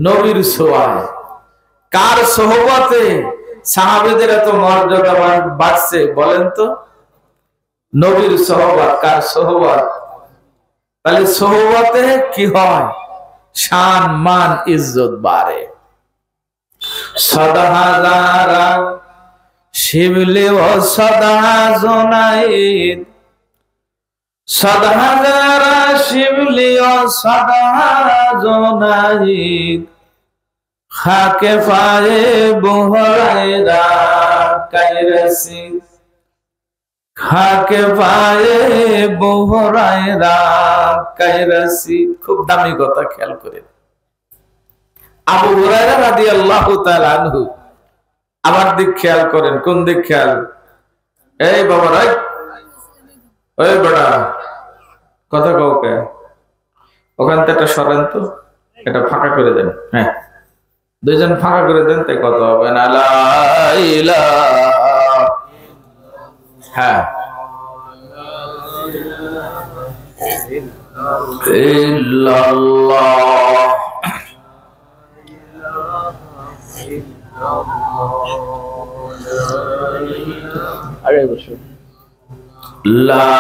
নবীর সোয়ায় কার সোহবতে সাহাবীদের এত মর্যাদা বাড়ছে বলেন তো? নবীর সোহবত। কার সোহবত? তাহলে সোহবতে কি হয়? শান মান ইজ্জত বাড়ে। সদাহাজারা শিবলি ও সদা জোনাইদ, সদাহাজারা শিবলি ও সদা জোনাইদ, খাকে পায়ে বুহরাইরা কাইরাসি, খাকে পায়ে বুহরাইরা কাইরাসি। খুব দামি কথা, খেয়াল করেন। আবু হুরায়রা রাদিয়াল্লাহু তাআলা আনহু, আমার দিক খেয়াল করেন। কোন দিক খেয়াল? এই বাবা রাই, ওই বড়া কথা কাউকে ওখান থেকে সরেন তো, এটা ফাঁকা করে দেন। হ্যাঁ, দুইজন ফাঁকা করে দেন, তাই কথা হবে না। লা ইলাহা, হ্যাঁ, ইল্লাল্লাহ, আরে বসো, লা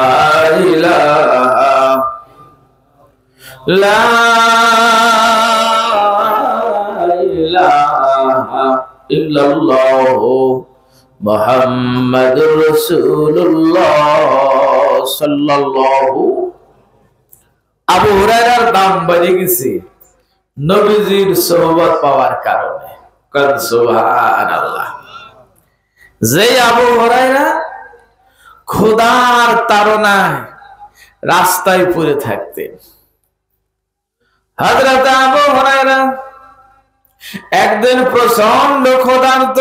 ইলাহা, লা ইলাহা ইল্লাল্লাহ মুহাম্মাদুর রাসূলুল্লাহ সাল্লাল্লাহু। আবু হুরায়রার দাম বেড়ে গেছে নবীজির সোহবত পাওয়ার কারণে। সুবহানাল্লাহ। যে আবু হুরায়রা খোদার তাড়নায় রাস্তায় পড়ে থাকতেন, হযরত আবু হুরায়রা একদিন প্রচন্ড ক্ষুধার্ত,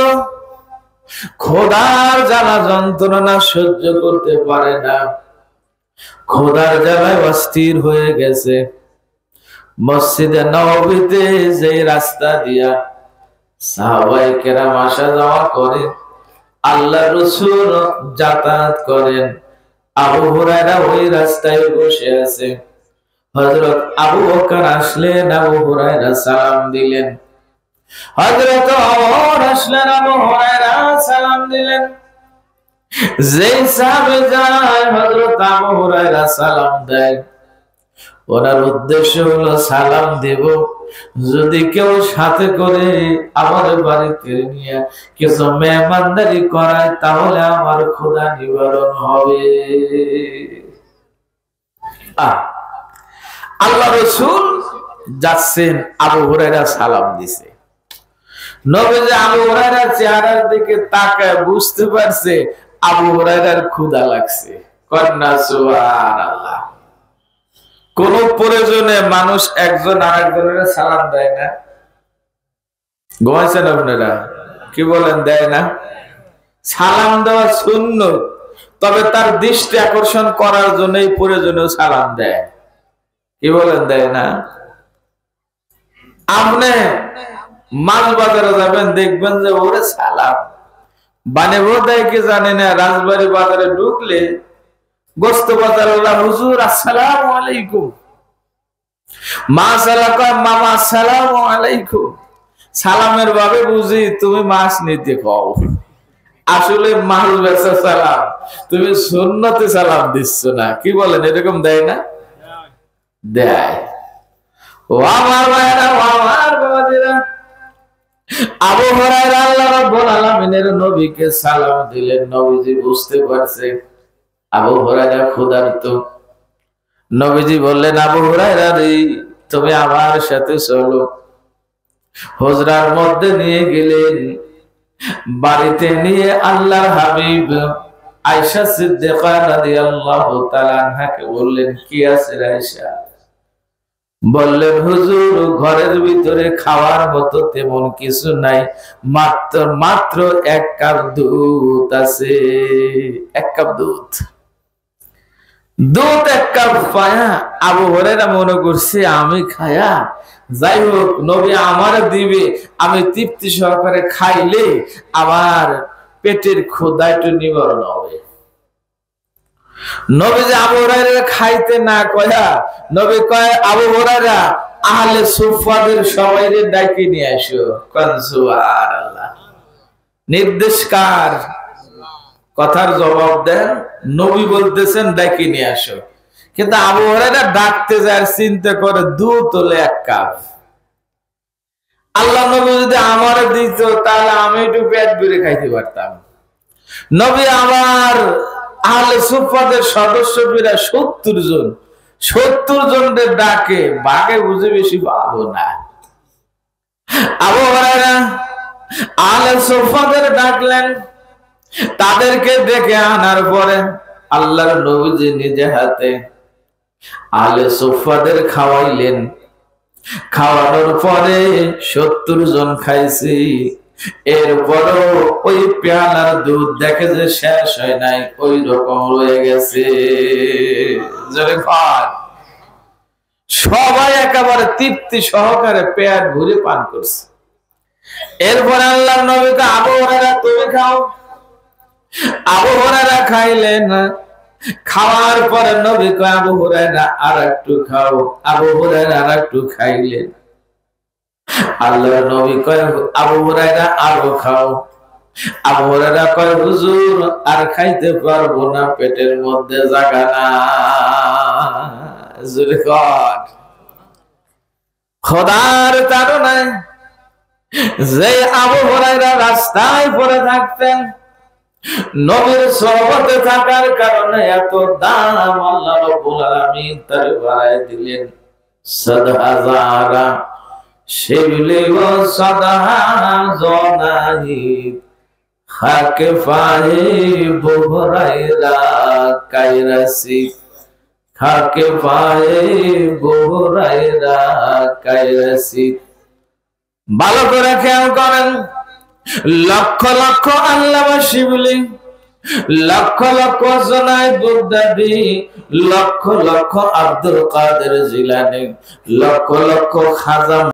খোদার জ্বালা যন্ত্রণা সহ্য করতে পারে না, খোদার জ্বালায় অস্থির হয়ে গেছে। মসজিদে নববীতে যে রাস্তা দিয়া সাহাবায়ে কেরাম আসা যাওয়া করে, আল্লাহর রাসূল যাতায়াত করেন, আবু হুরায়রা ওই রাস্তায় বসে আছে। হযরত আবু বকর আসলেন, আবু হুরায়রা সালাম দিলেন। হযরত ওমর আসলেন, আবু হুরায়রা সালাম দিলেন। যে সাহাবী যায় হযরত আবু হুরায়রা সালাম দেয়, ওনার উদ্দেশ্য হলো সালাম দেব, যদি কেউ সাথে করে আমার বাড়িতে নিয়ে কিছু মেহমানদারি করায় তাহলে আমার ক্ষুধা নিবারণ হবে। আল্লাহ রাসূল যাচ্ছেন, আবু হুরায়রা সালাম দিছে। নবীজি আবু হুরায়রার চেহারার দিকে তাকায় বুঝতে পারছে আবু হুরায়রার ক্ষুধা লাগছে। কন্যা সুবহানাল্লাহ। কোন প্রয়োজনে মানুষ একজন আরেকজনের সালাম দেয় না? ঘুমাইছেন আপনারা? কি বলেন, দেয় না? সালাম দেওয়া সুন্নত, তবে তার দৃষ্টি আকর্ষণ করার জন্য এই প্রয়োজনেও সালাম দেয়। কি বলেন, দেয় না? আপনি মাছ বাজারে যাবেন, দেখবেন যে ওরে সালাম বানেবো দেয় কি জানি না। রাজবাড়ী বাজারে ঢুকলে গোস্ত বাজার, হুজুর আসসালামু আলাইকুম, মাছ আলা কয় মামা আসসালামু আলাইকুম। সালামের ভাবে বুঝি তুমি মাছ নিতে কও, আসলে মাছ বেচা সালাম, তুমি সুন্নতে সালাম দিচ্ছ না। কি বলেন, এরকম দেয় না? দেয়। ও আমার ভাইরা, ও আমার বাবাজিরা, আবু হুরায়রা আল্লাহ রাব্বুল আলামিনের নবীকে সালাম দিলেন। নবীজি বুঝতে পারছে আবু হুরায়রা ক্ষুধার্ত। নবীজি বললেন, আবু হুরায়রা রে, তুমি আমার সাথে চলো। হুজরার মধ্যে নিয়ে গেলেন, বাড়িতে নিয়ে আল্লাহর হাবিব আয়েশা সিদ্দিকা রাদিয়াল্লাহু তাআলা আনহাকে বললেন, কি আছে আয়েশা? বললেন, হুজুর ঘরের ভিতরে খাওয়ার মতো তেমন কিছু নাই, মাত্র এক কাপ দুধ আছে। এক কাপ দুধ, এক কাপ পায়া আবু হুরায়রা মনে করছে আমি খায়া, যাই হোক নবী আমার দিবে, আমি তৃপ্তি সহকারে খাইলে আমার পেটের ক্ষুধা একটু নিবারণ হবে। নবী যে আবু হুরায়রা খাইতে না কয়া, নবী কয় আবু হুরায়রা আহলে সুফাদের সবাইরে ডাকি নিয়ে আসো। কোন সুবহানাল্লাহ। নির্দেশ কার? কথার জবাব দেন। নবী বলতেছেন ডাকি নিয়ে আসো, কিন্তু আবু হুরায়রা ডাকতে যায়, চিন্তা করে দু তোলে এক কাপ। আল্লাহ নবী যদি আমারে দিত তাহলে আমি একটু পেট ভরে খাইতে পারতাম। নবী আমার আহলে সুফাদের সদস্য বিরা 70 জন, 70 জনদের ডাকে, বাগে বুঝে বেশি পাবো না। আবু হুরায়রা আহলে সুফাদের ডাকলেন, তাদেরকে ডেকে আনার পরে আল্লাহর নবীজি নিজে হাতে আহলে সুফাদের খাওয়াইলেন। খাওয়ানোর পরে 70 জন খাইছি, এরপরও ওই পেয়ালার দুধ দেখে যে শেষ হয় নাই, ওই রকম রয়ে গেছে। সবাই একেবারে তৃপ্তি সহকারে পেট ভরে পান করছে। এরপরে আল্লাহর নবীকে আবু হুরায়রা তুমি খাও। আবু হুরায়রা খাইলেন। খাওয়ার পরে নবী কয় আবু হুরায়রা আর একটু খাও। আবু হুরায়রা আর একটু খাইলেন। আল্লাহর নবী কয় আবু হুরায়রা আরো খাও। আবু হুরায়রা কয় হুজুর আর খাইতে পারবো না, পেটের মধ্যে জায়গা নাই। জোরে কর। খোদার তাড়নায় যে আবু হুরায়রা রাস্তায় পড়ে থাকতেন, নবীর সোহবতে থাকার কারণে এত দাম আল্লাহ রাব্বুল আলামিন তার বাড়ায় দিলেন। সাদহাজারা শিবলি ও সাদহা জনাহি হাকে ফাহে আবু হুরায়রা কায়রাসি, হাকে ফাহে আবু হুরায়রা কায়রাসি। ভালো করে খেয়াল করেন, লক্ষ লক্ষ আল্লামা শিবলি, লক্ষ লক্ষ জনায় বুগদাদি, লক্ষ লক্ষ আব্দুল কাদের জিলানী, লক্ষ লক্ষ খাজা